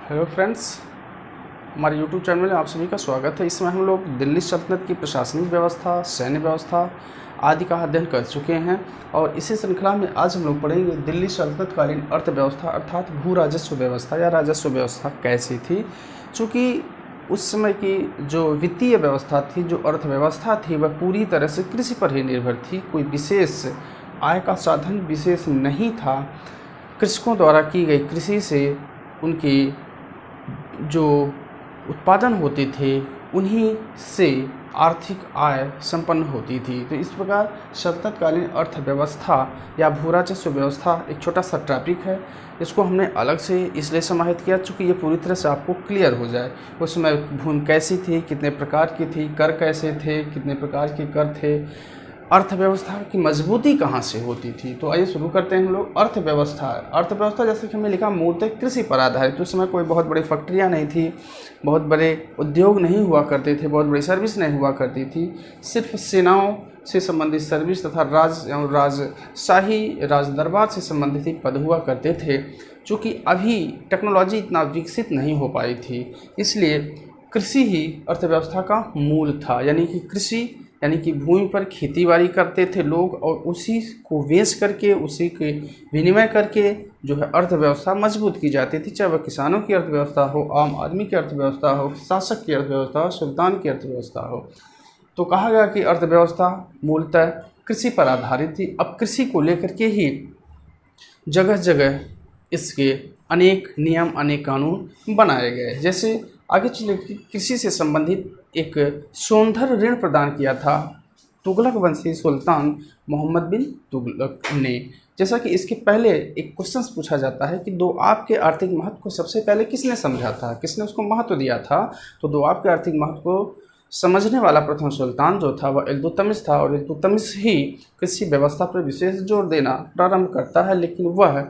Hello friends, हमारे YouTube channel में आप सभी का स्वागत है। इसमें हम लोग दिल्ली सल्तनत की प्रशासनिक व्यवस्था, सैन्य व्यवस्था आदि का अध्ययन कर चुके हैं और इसी श्रृंखला में आज हम लोग पढ़ेंगे दिल्ली सल्तनतकालीन अर्थव्यवस्था अर्थात भू राजस्व व्यवस्था या राजस्व व्यवस्था कैसी थी। चूँकि उस समय की जो वित्तीय व्यवस्था थी, जो अर्थव्यवस्था थी, वह पूरी तरह से कृषि पर ही निर्भर थी। कोई विशेष आय का साधन विशेष नहीं था। कृषकों द्वारा की गई कृषि से उनकी जो उत्पादन होते थे उन्हीं से आर्थिक आय संपन्न होती थी। तो इस प्रकार सल्तनतकालीन अर्थव्यवस्था या भू राजस्व व्यवस्था एक छोटा सा टॉपिक है। इसको हमने अलग से इसलिए समाहित किया चूँकि ये पूरी तरह से आपको क्लियर हो जाए। उस समय भूमि कैसी थी, कितने प्रकार की थी, कर कैसे थे, कितने प्रकार के कर थे, अर्थव्यवस्था की मजबूती कहाँ से होती थी। तो आइए शुरू करते हैं हम लोग। अर्थव्यवस्था जैसे कि हमने लिखा मूलतः कृषि पर आधारित। उस समय कोई बहुत बड़ी फैक्ट्रियाँ नहीं थी, बहुत बड़े उद्योग नहीं हुआ करते थे, बहुत बड़ी सर्विस नहीं हुआ करती थी। सिर्फ सेनाओं से संबंधित सर्विस तथा राजशाही राज दरबार से संबंधित ही पद हुआ करते थे। चूँकि अभी टेक्नोलॉजी इतना विकसित नहीं हो पाई थी, इसलिए कृषि ही अर्थव्यवस्था का मूल था। यानी कि भूमि पर खेतीबाड़ी करते थे लोग और उसी को बेच करके, उसी के विनिमय करके जो है अर्थव्यवस्था मजबूत की जाती थी। चाहे वह किसानों की अर्थव्यवस्था हो, आम आदमी की अर्थव्यवस्था हो, शासक की अर्थव्यवस्था हो, सुल्तान की अर्थव्यवस्था हो। तो कहा गया कि अर्थव्यवस्था मूलतः कृषि पर आधारित थी। अब कृषि को लेकर के ही जगह जगह इसके अनेक नियम, अनेक कानून बनाए गए। जैसे आगे चले कृषि से संबंधित एक सौंदर्य ऋण प्रदान किया था तुगलक वंशी सुल्तान मोहम्मद बिन तुगलक ने। जैसा कि इसके पहले एक क्वेश्चन पूछा जाता है कि दोआब के आर्थिक महत्व को सबसे पहले किसने समझा था, किसने उसको महत्व दिया था। तो दोआब के आर्थिक महत्व को समझने वाला प्रथम सुल्तान जो था वह इल्तुतमिश था और इल्तुतमिश ही कृषि व्यवस्था पर विशेष जोर देना प्रारंभ करता है, लेकिन वह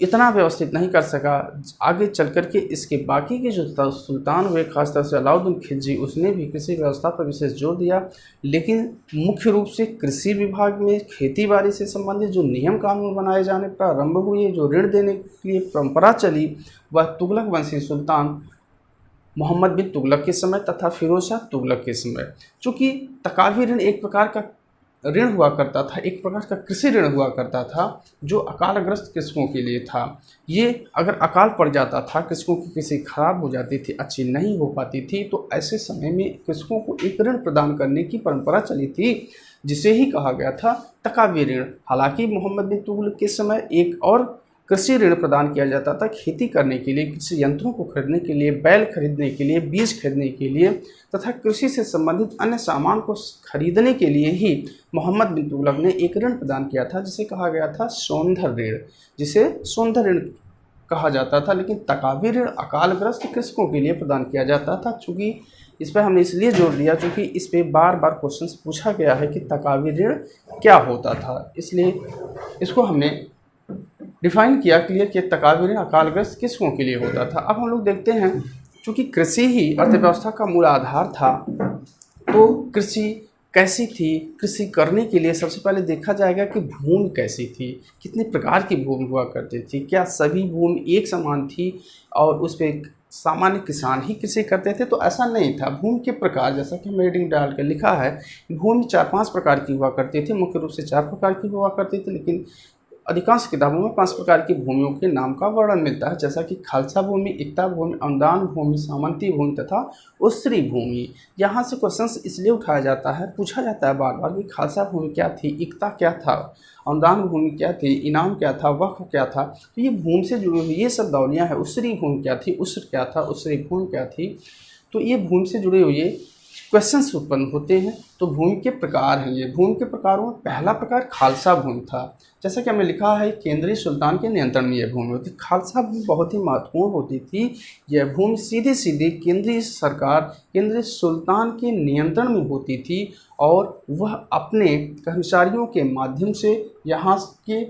इतना व्यवस्थित नहीं कर सका। आगे चल कर के इसके बाकी के जो सुल्तान हुए, खासतौर से अलाउद्दीन खिलजी, उसने भी कृषि व्यवस्था पर विशेष जोर दिया। लेकिन मुख्य रूप से कृषि विभाग में खेती बाड़ी से संबंधित जो नियम कानून बनाए जाने प्रारंभ हुए, जो ऋण देने के लिए परंपरा चली, वह तुगलक वंशी सुल्तान मोहम्मद बिन तुगलक के समय तथा फिरोज शाह तुगलक के समय। चूँकि तकावी ऋण एक प्रकार का ऋण हुआ करता था, एक प्रकार का कृषि ऋण हुआ करता था जो अकालग्रस्त कृषकों के लिए था। ये अगर अकाल पड़ जाता था, कृषकों की कृषि खराब हो जाती थी, अच्छी नहीं हो पाती थी, तो ऐसे समय में कृषकों को एक ऋण प्रदान करने की परंपरा चली थी जिसे ही कहा गया था तकावी ऋण। हालांकि मोहम्मद बिन तुगलक के समय एक और कृषि ऋण प्रदान किया जाता था खेती करने के लिए, कृषि यंत्रों को खरीदने के लिए, बैल खरीदने के लिए, बीज खरीदने के लिए तथा कृषि से संबंधित अन्य सामान को खरीदने के लिए ही मोहम्मद बिन तुगलक ने एक ऋण प्रदान किया था जिसे कहा गया था सौंदर्य ऋण, जिसे सौंदर्य ऋण कहा जाता था। लेकिन तकावी ऋण अकालग्रस्त कृषकों के लिए प्रदान किया जाता था। चूँकि इस पर हमने इसलिए जोर दिया चूँकि इस पर बार बार क्वेश्चन पूछा गया है कि तकावी ऋण क्या होता था, इसलिए इसको हमने डिफाइन किया, क्लियर किया तकावी ऋण अकालग्रस्त किसकों के लिए होता था। अब हम लोग देखते हैं, चूँकि कृषि ही अर्थव्यवस्था का मूल आधार था, तो कृषि कैसी थी। कृषि करने के लिए सबसे पहले देखा जाएगा कि भूमि कैसी थी, कितने प्रकार की भूमि हुआ करती थी, क्या सभी भूमि एक समान थी और उस पर सामान्य किसान ही कृषि करते थे। तो ऐसा नहीं था। भूमि के प्रकार, जैसा कि हेडिंग डाल कर लिखा है, भूमि 4-5 प्रकार की हुआ करती थी। मुख्य रूप से 4 प्रकार की हुआ करती थी, लेकिन अधिकांश किताबों में 5 प्रकार की भूमियों के नाम का वर्णन मिलता है, जैसा कि खालसा भूमि, इक्ता भूमि, अनुदान भूमि, सामंती भूमि तथा उस्री भूमि। यहाँ से क्वेश्चन इसलिए उठाया जाता है, पूछा जाता है बार बार कि खालसा भूमि क्या थी, इक्ता क्या था, अनुदान भूमि क्या थी, इनाम क्या था, वक्फ क्या था। तो ये भूमि से जुड़ी हुई ये सब दौलियाँ हैं। उस्री भूमि क्या थी, उस्र क्या था, उस्री भूमि क्या थी। तो ये भूमि से जुड़े हुए क्वेश्चंस उत्पन्न होते हैं। तो भूमि के प्रकार हैं ये। भूमि के प्रकारों में पहला प्रकार खालसा भूमि था। जैसा कि हमने लिखा है, केंद्रीय सुल्तान के नियंत्रण में यह भूमि होती। खालसा भूमि बहुत ही महत्वपूर्ण होती थी। यह भूमि सीधे सीधे केंद्रीय सरकार, केंद्रीय सुल्तान के नियंत्रण में होती थी और वह अपने कर्मचारियों के माध्यम से यहाँ के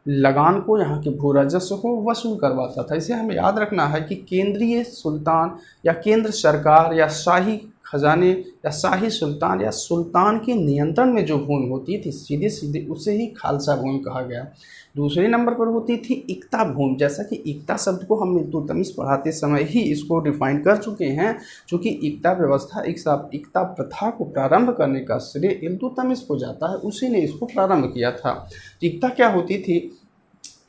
लगान को, यहाँ के भू राजस्व को वसूल करवाता था। इसे हमें याद रखना है कि केंद्रीय सुल्तान या केंद्र सरकार या शाही खजाने या शाही सुल्तान या सुल्तान के नियंत्रण में जो भूमि होती थी सीधे सीधे उसे ही खालसा भूमि कहा गया। दूसरे नंबर पर होती थी इक्ता भूमि। जैसा कि इक्ता शब्द को हम इल्तुतमिश पढ़ाते समय ही इसको डिफाइन कर चुके हैं, चूँकि इक्ता व्यवस्था इक्ता प्रथा को प्रारंभ करने का श्रेय इल्तुतमिश को जाता है, उसी ने इसको प्रारंभ किया था। इक्ता क्या होती थी?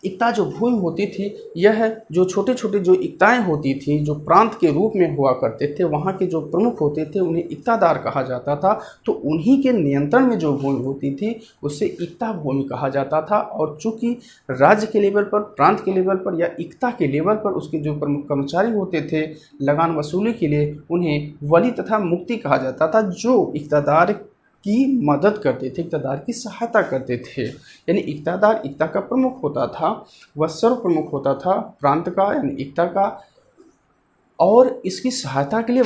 इक्ता जो भूमि होती थी, यह जो छोटे छोटे जो इक्ताएँ होती थी जो प्रांत के रूप में हुआ करते थे, वहाँ के जो प्रमुख होते थे उन्हें इक्तादार कहा जाता था। तो उन्हीं के नियंत्रण में जो भूमि होती थी उसे इक्ता भूमि कहा जाता था। और चूँकि राज्य के लेवल पर, प्रांत के लेवल पर या इक्ता के लेवल पर उसके जो प्रमुख कर्मचारी होते थे लगान वसूली के लिए, उन्हें वली तथा मुक्ति कहा जाता था, जो इक्तादार की मदद करते थे, इक्तादार की सहायता करते थे। यानी इक्तादार इक्ता का प्रमुख होता था, वह सर्व प्रमुख होता था प्रांत का यानी इक्ता का, और इसकी सहायता के लिए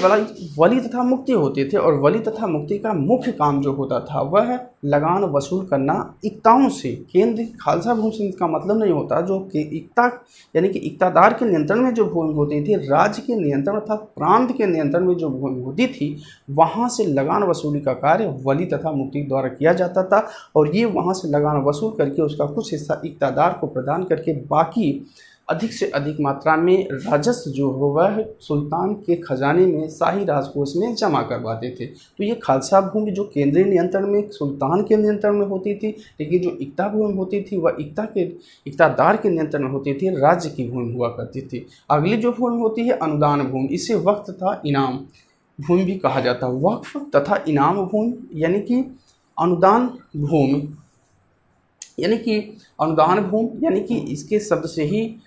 वली तथा मुक्ति होते थे। और वली तथा मुक्ति का मुख्य काम जो होता था वह लगान वसूल करना इक्ताओं से। केंद्र खालसा भूमि से का मतलब नहीं होता जो कि इक्ता यानी कि इक्तादार के नियंत्रण में जो भूमि होती थी, राज्य के नियंत्रण अर्थात प्रांत के नियंत्रण में जो भूमि होती थी, वहाँ से लगान वसूली का कार्य वली तथा मुक्ति द्वारा किया जाता था। और ये वहाँ से लगान वसूल करके उसका कुछ हिस्सा इक्तादार को प्रदान करके बाकी अधिक से अधिक मात्रा में राजस्व जो हो वह सुल्तान के खजाने में, शाही राजकोष में जमा करवाते थे। तो ये खालसा भूमि जो केंद्रीय नियंत्रण में सुल्तान के नियंत्रण में होती थी, लेकिन जो इक्ता भूमि होती थी वह इक्तादार के नियंत्रण में होती थी, राज्य की भूमि हुआ करती थी। अगली जो भूमि होती है अनुदान भूमि, इसे वक्फ तथा इनाम भूमि भी कहा जाता है। वक्फ तथा इनाम भूमि यानी कि अनुदान भूमि, यानी कि इसके शब्द से ही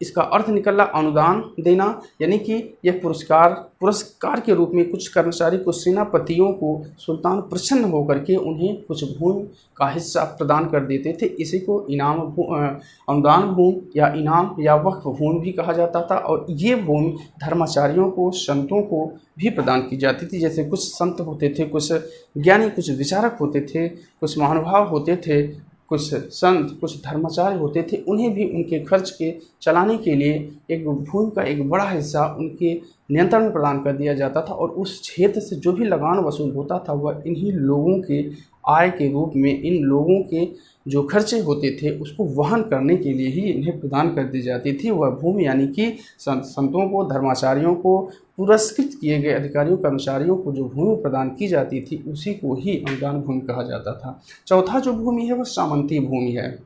इसका अर्थ निकला अनुदान देना, यानी कि यह पुरस्कार के रूप में कुछ कर्मचारी, कुछ सेनापतियों को सुल्तान प्रसन्न होकर के उन्हें कुछ भूमि का हिस्सा प्रदान कर देते थे। इसी को अनुदान भूमि या इनाम या वक्फ भूमि भी कहा जाता था। और ये भूमि धर्माचार्यों को, संतों को भी प्रदान की जाती थी। जैसे कुछ संत होते थे, कुछ ज्ञानी, कुछ विचारक होते थे, कुछ महानुभाव होते थे, कुछ संत, कुछ धर्माचार्य होते थे, उन्हें भी उनके खर्च के चलाने के लिए एक भूमि का एक बड़ा हिस्सा उनके नियंत्रण में प्रदान कर दिया जाता था। और उस क्षेत्र से जो भी लगान वसूल होता था वह इन्हीं लोगों के आय के रूप में, इन लोगों के जो खर्चे होते थे उसको वहन करने के लिए ही इन्हें प्रदान कर दी जाती थी वह भूमि। यानी कि संतों को, धर्माचार्यों को, पुरस्कृत किए गए अधिकारियों, कर्मचारियों को जो भूमि प्रदान की जाती थी उसी को ही अनुदान भूमि कहा जाता था। चौथा जो भूमि है वह सामंती भूमि है।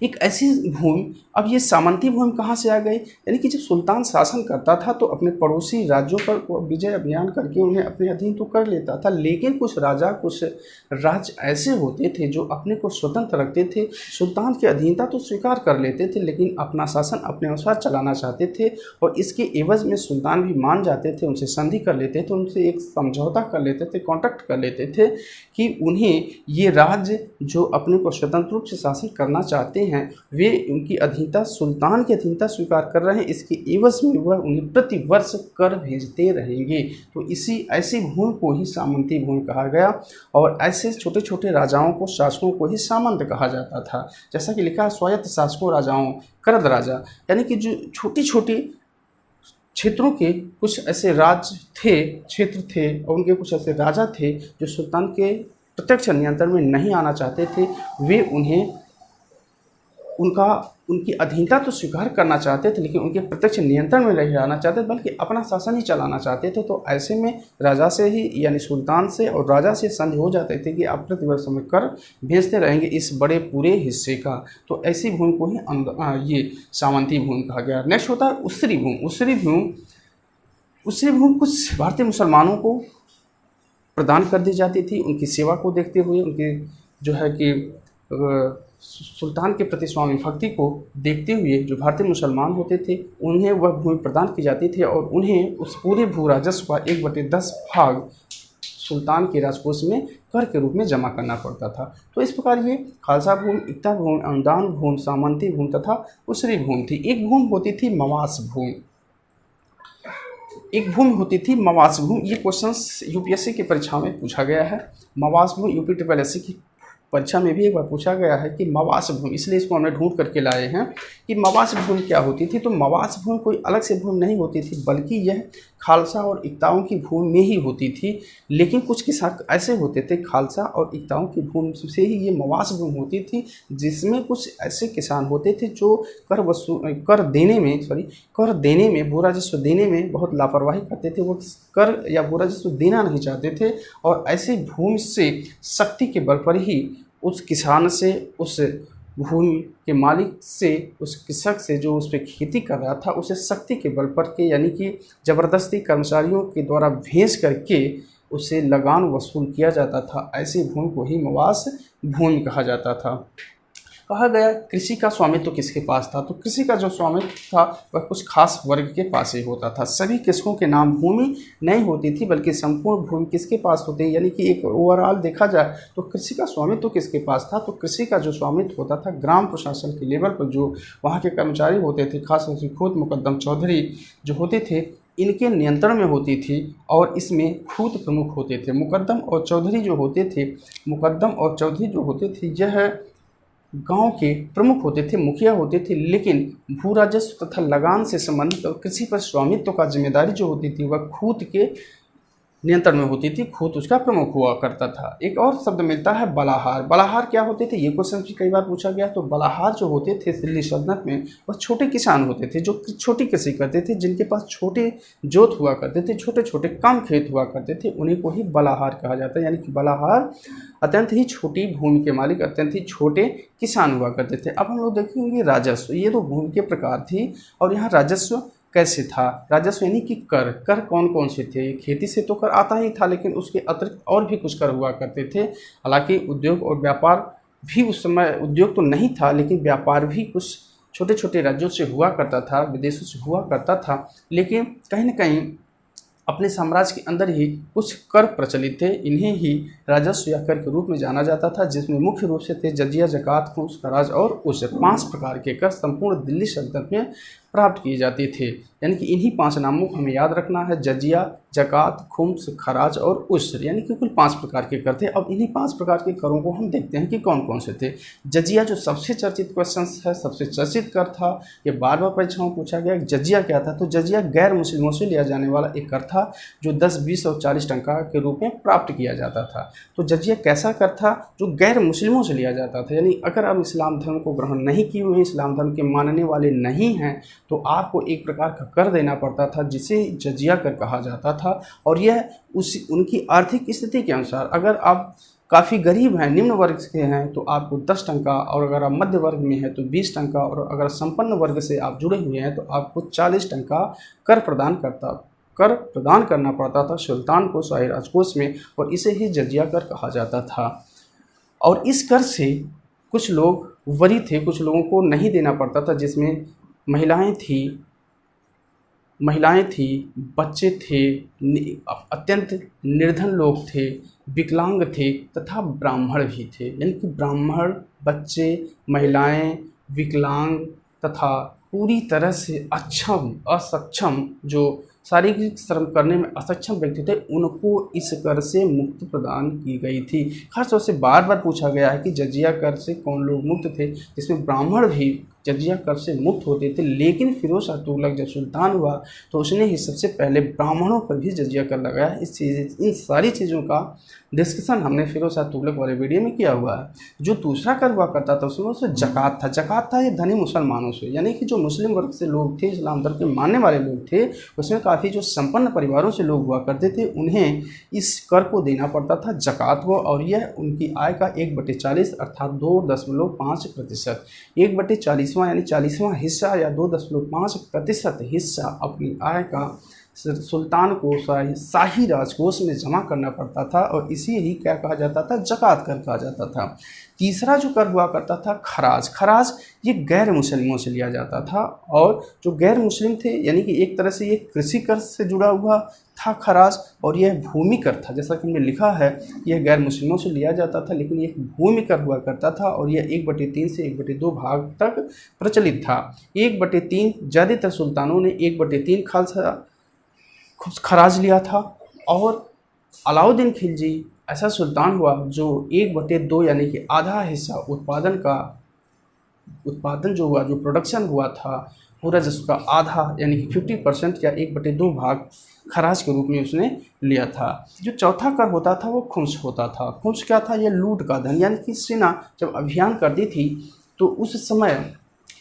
एक ऐसी भूमि, अब ये सामंती भूमि कहाँ से आ गई? यानी कि जब सुल्तान शासन करता था तो अपने पड़ोसी राज्यों पर विजय अभियान करके उन्हें अपने अधीन तो कर लेता था, लेकिन कुछ राजा, कुछ राज्य ऐसे होते थे जो अपने को स्वतंत्र रखते थे, सुल्तान की अधीनता तो स्वीकार कर लेते थे लेकिन अपना शासन अपने अनुसार चलाना चाहते थे। और इसके एवज में सुल्तान भी मान जाते थे, उनसे संधि कर लेते थे, उनसे एक समझौता कर लेते थे, कॉन्ट्रैक्ट कर लेते थे कि उन्हें ये राज्य जो अपने को स्वतंत्र रूप से शासन करना चाहते हैं वे उनकी अधीनता, सुल्तान की अधीनता स्वीकार कर रहे हैं, इसके एवज में वह उन्हें प्रति वर्ष कर भेजते रहेंगे। तो ऐसी भूमि को ही सामंती भूमि कहा गया। और ऐसे छोटे छोटे राजाओं को, शासकों को ही सामंत कहा जाता था। जैसा कि लिखा है स्वायत्त शासकों राजाओं, करद राजा, यानी कि जो छोटी छोटी क्षेत्रों के कुछ ऐसे क्षेत्र थे और उनके कुछ ऐसे राजा थे जो सुल्तान के प्रत्यक्ष नियंत्रण में नहीं आना चाहते थे। वे उन्हें उनकी अधीनता तो स्वीकार करना चाहते थे लेकिन उनके प्रत्यक्ष नियंत्रण में नहीं रहना चाहते बल्कि अपना शासन ही चलाना चाहते थे। तो ऐसे में राजा से ही, यानी सुल्तान से और राजा से संधि हो जाते थे कि आप प्रतिवर्ष में कर भेजते रहेंगे इस बड़े पूरे हिस्से का। तो ऐसी भूमि को ही ये सामंती भूमि कहा गया। नेक्स्ट होता है उसरी भूमि। उसरी भूमि कुछ भारतीय मुसलमानों को प्रदान कर दी जाती थी। उनकी सेवा को देखते हुए, उनके जो है कि सुल्तान के प्रति स्वामी भक्ति को देखते हुए जो भारतीय मुसलमान होते थे उन्हें वह भूमि प्रदान की जाती थी और उन्हें उस पूरे भू राजस्व का 1/10 भाग सुल्तान के राजकोष में कर के रूप में जमा करना पड़ता था। तो इस प्रकार ये खालसा भूमि, इक्ता भूमि, अनुदान भूमि, सामंती भूमि तथा उसरी भूमि थी। एक भूमि होती थी मवास भूमि। ये क्वेश्चन यूपीएससी की परीक्षा में पूछा गया है। मवास भूमि यूपी SSC की परीक्षा में भी एक बार पूछा गया है कि मवास भूमि, इसलिए इसको हमने ढूंढ करके लाए हैं कि मवास भूमि क्या होती थी। तो मवास भूमि कोई अलग से भूमि नहीं होती थी, बल्कि यह खालसा और इक्ताओं की भूमि में ही होती थी। लेकिन कुछ किसान ऐसे होते थे खालसा और इक्ताओं की भूमि से ही ये मवास भूमि होती थी, जिसमें कुछ ऐसे किसान होते थे जो कर देने में भू राजस्व देने में बहुत लापरवाही करते थे। वो कर या भू राजस्व देना नहीं चाहते थे और ऐसी भूमि से शक्ति के बल पर ही उस किसान से, उस भूमि के मालिक से, उस कृषक से जो उस पर खेती कर रहा था, उसे शक्ति के बल पर के यानी कि ज़बरदस्ती कर्मचारियों के द्वारा भेज करके उसे लगान वसूल किया जाता था। ऐसी भूमि को ही मवास भूमि कहा जाता था। कहा गया कृषि का स्वामित्व किसके पास था। तो कृषि का जो स्वामित्व था वह कुछ खास वर्ग के पास ही होता था। सभी कृषकों के नाम भूमि नहीं होती थी, बल्कि संपूर्ण भूमि किसके पास होती है, यानी कि एक ओवरऑल देखा जाए तो कृषि का स्वामित्व किसके पास था। तो कृषि का जो स्वामित्व होता था ग्राम प्रशासन के लेवल पर जो वहाँ के कर्मचारी होते थे, खासतौर से खुद मुकद्दम चौधरी जो होते थे, इनके नियंत्रण में होती थी और इसमें खुद प्रमुख होते थे। मुकद्दम और चौधरी जो होते थे यह गांव के प्रमुख होते थे, मुखिया होते थे। लेकिन भू राजस्व तथा लगान से संबंधित और कृषि पर स्वामित्व का जिम्मेदारी जो होती थी वह खुद के नियंत्रण में होती थी, खुद उसका प्रमुख हुआ करता था। एक और शब्द मिलता है बलाहार। बलाहार क्या होते थे, ये क्वेश्चन भी कई बार पूछा गया। तो बलाहार जो होते थे दिल्ली सल्तनत में, वह छोटे किसान होते थे जो छोटी कृषि करते थे, जिनके पास छोटे जोत हुआ करते थे, छोटे छोटे कम खेत हुआ करते थे, उन्हीं को ही बलाहार कहा जाता है। यानी कि बलाहार अत्यंत ही छोटी भूमि के मालिक, अत्यंत ही छोटे किसान हुआ करते थे। अब हम लोग देखेंगे राजस्व। ये तो भूमि के प्रकार थी और यहाँ राजस्व कैसे था। राजस्व यानी कि कर कौन कौन से थे। खेती से तो कर आता ही था, लेकिन उसके अतिरिक्त और भी कुछ कर हुआ करते थे। हालांकि उद्योग और व्यापार भी उस समय, उद्योग तो नहीं था लेकिन व्यापार भी कुछ छोटे छोटे राज्यों से हुआ करता था, विदेशों से हुआ करता था। लेकिन कहीं न कहीं अपने साम्राज्य के अंदर ही कुछ कर प्रचलित थे, इन्हें ही राजस्व या कर के रूप में जाना जाता था, जिसमें मुख्य रूप से थे जजिया, जकात, खुम्स, खराज और उश्र। 5 प्रकार के कर संपूर्ण दिल्ली सल्तनत में प्राप्त किए जाते थे। यानी कि इन्हीं 5 नामों को हमें याद रखना है, जजिया, जकात, खुम्स, खराज और उश्र, यानी कि कुल 5 प्रकार के कर थे। अब इन्हीं 5 प्रकार के करों को हम देखते हैं कि कौन कौन से थे। जजिया जो सबसे चर्चित क्वेश्चन है, सबसे चर्चित कर था, ये बार बार परीक्षाओं में पूछा गया। जजिया क्या था, तो जजिया गैर मुस्लिमों से लिया जाने वाला एक कर था जो 10, 20 और 40 टका के रूप में प्राप्त किया जाता था। तो जजिया कैसा कर था, जो गैर मुस्लिमों से लिया जाता था। यानी अगर आप इस्लाम धर्म को ग्रहण नहीं किए हुए हैं, इस्लाम धर्म के मानने वाले नहीं हैं, तो आपको एक प्रकार का कर देना पड़ता था जिसे जजिया कर कहा जाता था। और यह उनकी आर्थिक स्थिति के अनुसार, अगर आप काफ़ी गरीब हैं, निम्न वर्ग के हैं, तो आपको 10 टका, और अगर आप मध्य वर्ग में हैं तो 20 टका, और अगर संपन्न वर्ग से आप जुड़े हुए हैं तो आपको 40 टका कर प्रदान करना पड़ता था सुल्तान को शाही राजकोष में, और इसे ही जजिया कर कहा जाता था। और इस कर से कुछ लोग वरी थे, कुछ लोगों को नहीं देना पड़ता था, जिसमें महिलाएं थी, बच्चे थे, अत्यंत निर्धन लोग थे, विकलांग थे तथा ब्राह्मण भी थे। यानी कि ब्राह्मण, बच्चे, महिलाएं, विकलांग तथा पूरी तरह से असक्षम जो शारीरिक श्रम करने में असक्षम व्यक्ति थे, उनको इस कर से मुक्ति प्रदान की गई थी। खासतौर से बार बार पूछा गया है कि जजिया कर से कौन लोग मुक्त थे, जिसमें ब्राह्मण भी जजिया कर से मुक्त होते थे। लेकिन फिरोज शाह तुगलक जब सुल्तान हुआ तो उसने ही सबसे पहले ब्राह्मणों पर भी जजिया कर लगाया। इन सारी चीज़ों का डिस्कशन हमने फिरोज शाह तुगलक वाले वीडियो में किया हुआ है। जो दूसरा कर हुआ करता था उसमें जकात था। जकात था ये धनी मुसलमानों से, यानी कि जो मुस्लिम वर्ग से लोग थे, इस्लाम धर्म के मानने वाले लोग थे, उसमें काफ़ी जो संपन्न परिवारों से लोग हुआ करते थे, उन्हें इस कर को देना पड़ता था, जकात को। और यह उनकी आय का 1/40 अर्थात 2.5%, 1/40 यानी 40वां हिस्सा या 2.5% हिस्सा अपनी आय का सुल्तान को शाही राजकोष में जमा करना पड़ता था, और इसी ही क्या कहा जाता था, जकात कर कहा जाता था। तीसरा जो कर हुआ करता था खराज। खराज ये गैर मुस्लिमों से लिया जाता था, और जो गैर मुस्लिम थे, यानी कि एक तरह से ये कृषि कर से जुड़ा हुआ था खराज, और यह भूमि कर था। जैसा कि हमने लिखा है, यह गैर मुस्लिमों से लिया जाता था, लेकिन यह भूमि कर हुआ करता था, और यह 1/3 से 1/2 भाग तक प्रचलित था। 1/3 ज़्यादातर सुल्तानों ने 1/3 खालसा खराज लिया था, और अलाउद्दीन खिलजी ऐसा सुल्तान हुआ जो 1/2 यानी कि आधा हिस्सा उत्पादन जो हुआ, जो प्रोडक्शन हुआ था पूरा, जिसका आधा यानी कि 50% या 1/2 भाग खराज के रूप में उसने लिया था। जो चौथा कर होता था वो खुम्स होता था। खुम्स क्या था? ये लूट का धन, यानी कि सेना जब अभियान करती थी तो उस समय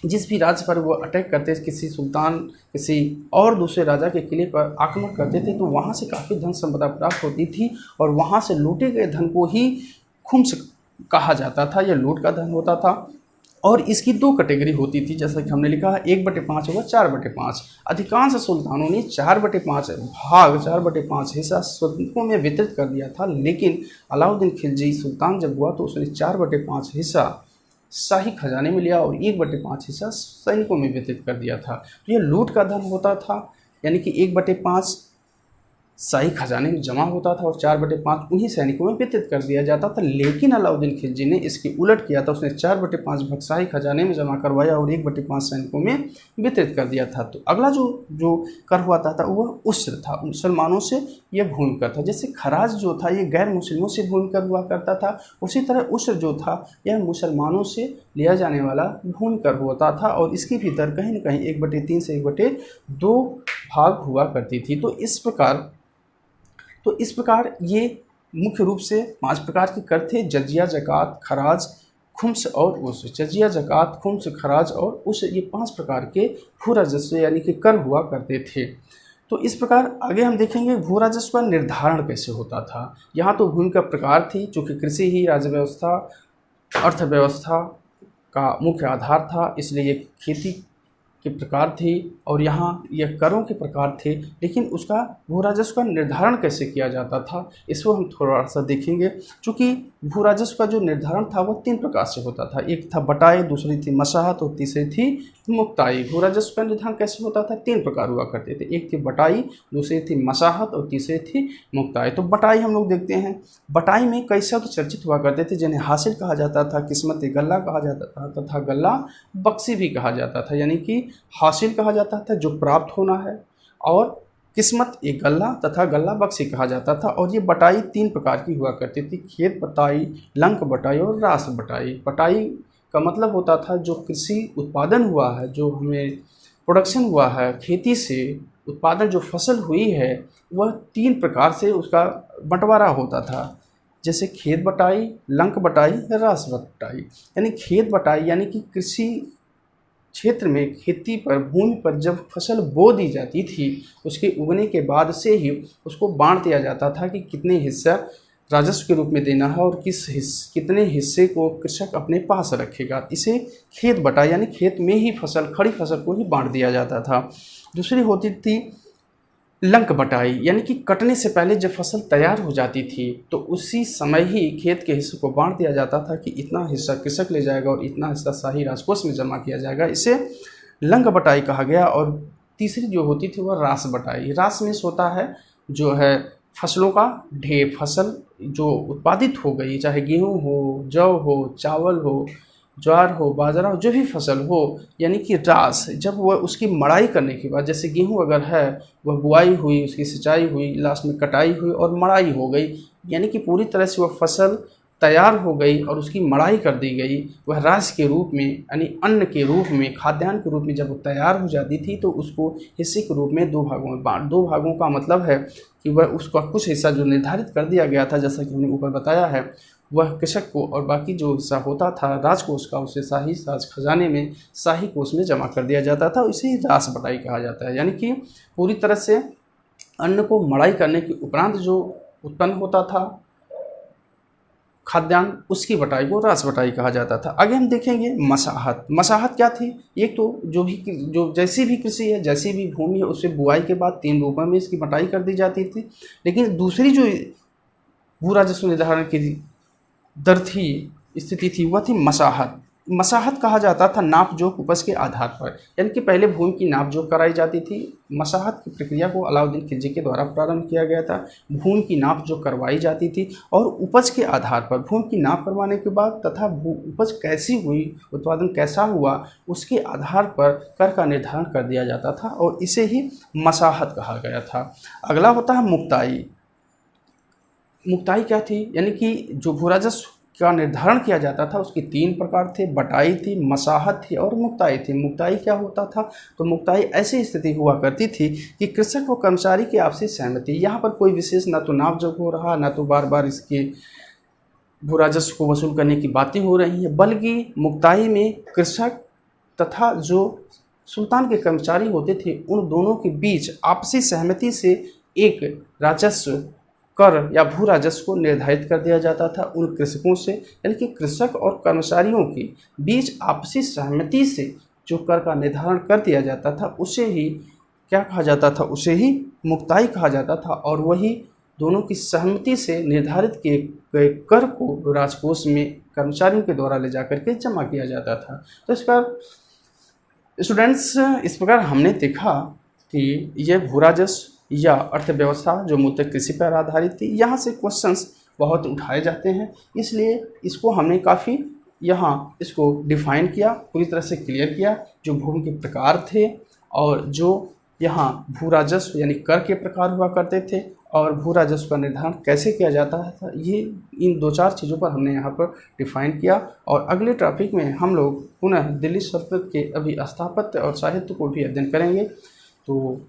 जिस भी राज्य पर वो अटैक करते, किसी सुल्तान किसी और दूसरे राजा के किले पर आक्रमण करते थे, तो वहाँ से काफ़ी धन संपदा प्राप्त होती थी और वहाँ से लूटे गए धन को ही खुम्स कहा जाता था, यह लूट का धन होता था। और इसकी 2 कैटेगरी होती थी, जैसा कि हमने लिखा है 1/5 होगा 4/5। अधिकांश सुल्तानों ने 4/5 भाग 4/5 हिस्सा सैनिकों में वितरित कर दिया था, लेकिन अलाउद्दीन खिलजी सुल्तान जब हुआ तो उसने 4/5 हिस्सा शाही खजाने में लिया और 1/5 हिस्सा सैनिकों में वितरित कर दिया था। तो यह लूट का धन होता था, यानी कि 1/5 शाही खजाने में जमा होता था और 4/5 उन्हीं सैनिकों में वितरित कर दिया जाता था। लेकिन अलाउद्दीन खिलजी ने इसकी उलट किया था, उसने 4/5 भाग शाही खजाने में जमा करवाया और 1/5 सैनिकों में वितरित कर दिया था। तो अगला जो कर हुआ था वह उस्र था, मुसलमानों से यह भूमि कर था। जैसे खराज जो था ये गैर मुस्लिमों से भूमि कर हुआ करता था, उसी तरह उस्र जो था यह मुसलमानों से लिया जाने वाला भूमि कर होता था और इसकी भी दर कहीं न कहीं 1/3 से 1/2 भाग हुआ करती थी। तो इस प्रकार ये मुख्य रूप से 5 प्रकार के कर थे: जजिया, ज़कात, खराज, खुम्स और उस्र। जजिया, ज़कात, खुम्स, खराज और उस्र, ये 5 प्रकार के भू राजस्व यानी कि कर हुआ करते थे। तो इस प्रकार आगे हम देखेंगे भू राजस्व का निर्धारण कैसे होता था। यहाँ तो भूमि का प्रकार थी, चूँकि कृषि ही राज्य व्यवस्था अर्थव्यवस्था का मुख्य आधार था, इसलिए ये खेती के प्रकार थे और यहाँ यह करों के प्रकार थे। लेकिन उसका भू राजस्व का निर्धारण कैसे किया जाता था इसको हम थोड़ा सा देखेंगे। चूँकि भू राजस्व का जो निर्धारण था वह 3 प्रकार से होता था। एक था बटाई, दूसरी थी मशाहत और तीसरी थी मुक्ताई। भू राजस्व का निर्धारण कैसे होता था? 3 प्रकार हुआ करते थे। एक थी बटाई, दूसरी थी मशाहत और तीसरी थी मुक्ताई। तो बटाई हम लोग देखते हैं। बटाई में कई शब्द चर्चित हुआ करते थे, जिन्हें हासिल कहा जाता था, किस्मत गल्ला कहा जाता था तथा गल्ला बक्सी भी कहा जाता था। यानी कि हासिल कहा जाता था जो प्राप्त होना है, और किस्मत एक गल्ला तथा गल्ला बक्सी कहा जाता था। और ये बटाई 3 प्रकार की हुआ करती थी: खेत बटाई, लंक बटाई और रास बटाई। बटाई का मतलब होता था जो कृषि उत्पादन हुआ है, जो हमें प्रोडक्शन हुआ है खेती से, उत्पादन जो फसल हुई है वह 3 प्रकार से उसका बंटवारा होता था। जैसे खेत बटाई, लंक बटाई, रास बटाई। यानी खेत बटाई यानी कि कृषि क्षेत्र में खेती पर, भूमि पर जब फसल बो दी जाती थी उसके उगने के बाद से ही उसको बांट दिया जाता था कि कितने हिस्सा राजस्व के रूप में देना है और कितने हिस्से को कृषक अपने पास रखेगा। इसे खेत बटाई यानी खेत में ही खड़ी फसल को ही बांट दिया जाता था। दूसरी होती थी लंक बटाई, यानी कि कटने से पहले जब फसल तैयार हो जाती थी तो उसी समय ही खेत के हिस्से को बांट दिया जाता था कि इतना हिस्सा कृषक ले जाएगा और इतना हिस्सा शाही राजकोष में जमा किया जाएगा। इसे लंक बटाई कहा गया। और तीसरी जो होती थी वह रास बटाई। रास में होता है जो है फसलों का ढेर, फसल जो उत्पादित हो गई, चाहे गेहूँ हो, जौ हो, चावल हो, ज्वार हो, बाजरा हो, जो भी फसल हो, यानी कि रास, जब वह उसकी मड़ाई करने के बाद, जैसे गेहूं अगर है वह बुआई हुई, उसकी सिंचाई हुई, लास्ट में कटाई हुई और मड़ाई हो गई, यानी कि पूरी तरह से वह फसल तैयार हो गई और उसकी मड़ाई कर दी गई, वह रास के रूप में यानी अन्न के रूप में, खाद्यान्न के रूप में जब वो तैयार हो जाती थी तो उसको हिस्से के रूप में 2 भागों में बांट, 2 भागों का मतलब है कि वह उसका कुछ हिस्सा जो निर्धारित कर दिया गया था, जैसा कि हमने ऊपर बताया है, वह कृषक को, और बाकी जो हिस्सा होता था राजकोष का उसे शाही राज खजाने में, शाही कोष में जमा कर दिया जाता था। इसे रास बटाई कहा जाता है। यानी कि पूरी तरह से अन्न को मड़ाई करने के उपरांत जो उत्पन्न होता था खाद्यान्न, उसकी बटाई को रास बटाई कहा जाता था। आगे हम देखेंगे मशाहत। मशाहत क्या थी? एक तो जो जैसी भी कृषि है, जैसी भी भूमि है, उससे बुआई के बाद 3 रूपों में इसकी बटाई कर दी जाती थी। लेकिन दूसरी जो भू राजस्व निर्धारण की दर थी, स्थिति थी, वह थी मशाहत। मशाहत कहा जाता था नाप जोख उपज के आधार पर, यानी कि पहले भूमि की नाप जोख कराई जाती थी। मशाहत की प्रक्रिया को अलाउद्दीन खिलजी के द्वारा प्रारंभ किया गया था। भूमि की नाप जोख करवाई जाती थी और उपज के आधार पर, भूमि की नाप करवाने के बाद तथा उपज कैसी हुई, उत्पादन कैसा हुआ, उसके आधार पर कर का निर्धारण कर दिया जाता था और इसे ही मशाहत कहा गया था। अगला होता है मुक्ताई। मुक्ताई क्या थी, यानी कि जो भू राजस्व का निर्धारण किया जाता था उसके 3 प्रकार थे। बटाई थी, मसाहत थी और मुक्ताई थी। मुक्ताई क्या होता था, तो मुक्ताई ऐसी स्थिति हुआ करती थी कि कृषक और कर्मचारी की आपसी सहमति, यहाँ पर कोई विशेष ना तो नापजोख हो रहा, ना तो बार बार इसके भू राजस्व को वसूल करने की बातें हो रही हैं, बल्कि मुक्ताई में कृषक तथा जो सुल्तान के कर्मचारी होते थे उन दोनों के बीच आपसी सहमति से एक राजस्व कर या भू राजस्व को निर्धारित कर दिया जाता था उन कृषकों से, यानी कि कृषक और कर्मचारियों के बीच आपसी सहमति से जो कर का निर्धारण कर दिया जाता था उसे ही क्या कहा जाता था, उसे ही मुक्ताई कहा जाता था। और वही दोनों की सहमति से निर्धारित किए गए कर को राजकोष में कर्मचारियों के द्वारा ले जाकर के जमा किया जाता था। तो इस पर स्टूडेंट्स, इस प्रकार हमने देखा कि यह भू राजस्व या अर्थव्यवस्था जो मूलतः कृषि पर आधारित थी, यहाँ से क्वेश्चंस बहुत उठाए जाते हैं, इसलिए इसको हमने काफ़ी यहाँ इसको डिफाइन किया, पूरी तरह से क्लियर किया। जो भूमि के प्रकार थे और जो यहाँ भू राजस्व यानी कर के प्रकार हुआ करते थे और भू राजस्व का निर्धारण कैसे किया जाता था, ये इन 2-4 चीज़ों पर हमने यहाँ पर डिफाइन किया। और अगले टॉपिक में हम लोग पुनः दिल्ली सल्तनत के अभी स्थापत्य और साहित्य को भी अध्ययन करेंगे। तो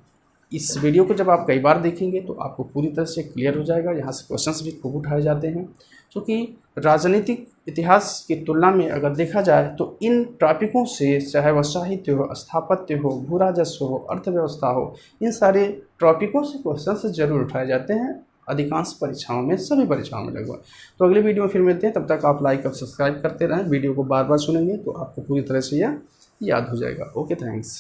इस वीडियो को जब आप कई बार देखेंगे तो आपको पूरी तरह से क्लियर हो जाएगा। यहाँ से क्वेश्चंस भी खूब उठाए जाते हैं, क्योंकि राजनीतिक इतिहास की तुलना में अगर देखा जाए तो इन टॉपिकों से, चाहे वह साहित्य हो, स्थापत्य हो, भू राजस्व हो, अर्थव्यवस्था हो, इन सारे टॉपिकों से क्वेश्चंस जरूर उठाए जाते हैं अधिकांश परीक्षाओं में, सभी परीक्षाओं में लगभग। तो अगली वीडियो में फिर मिलते हैं, तब तक आप लाइक और सब्सक्राइब करते रहें। वीडियो को बार बार सुनेंगे तो आपको पूरी तरह से यह याद हो जाएगा। Okay, thanks.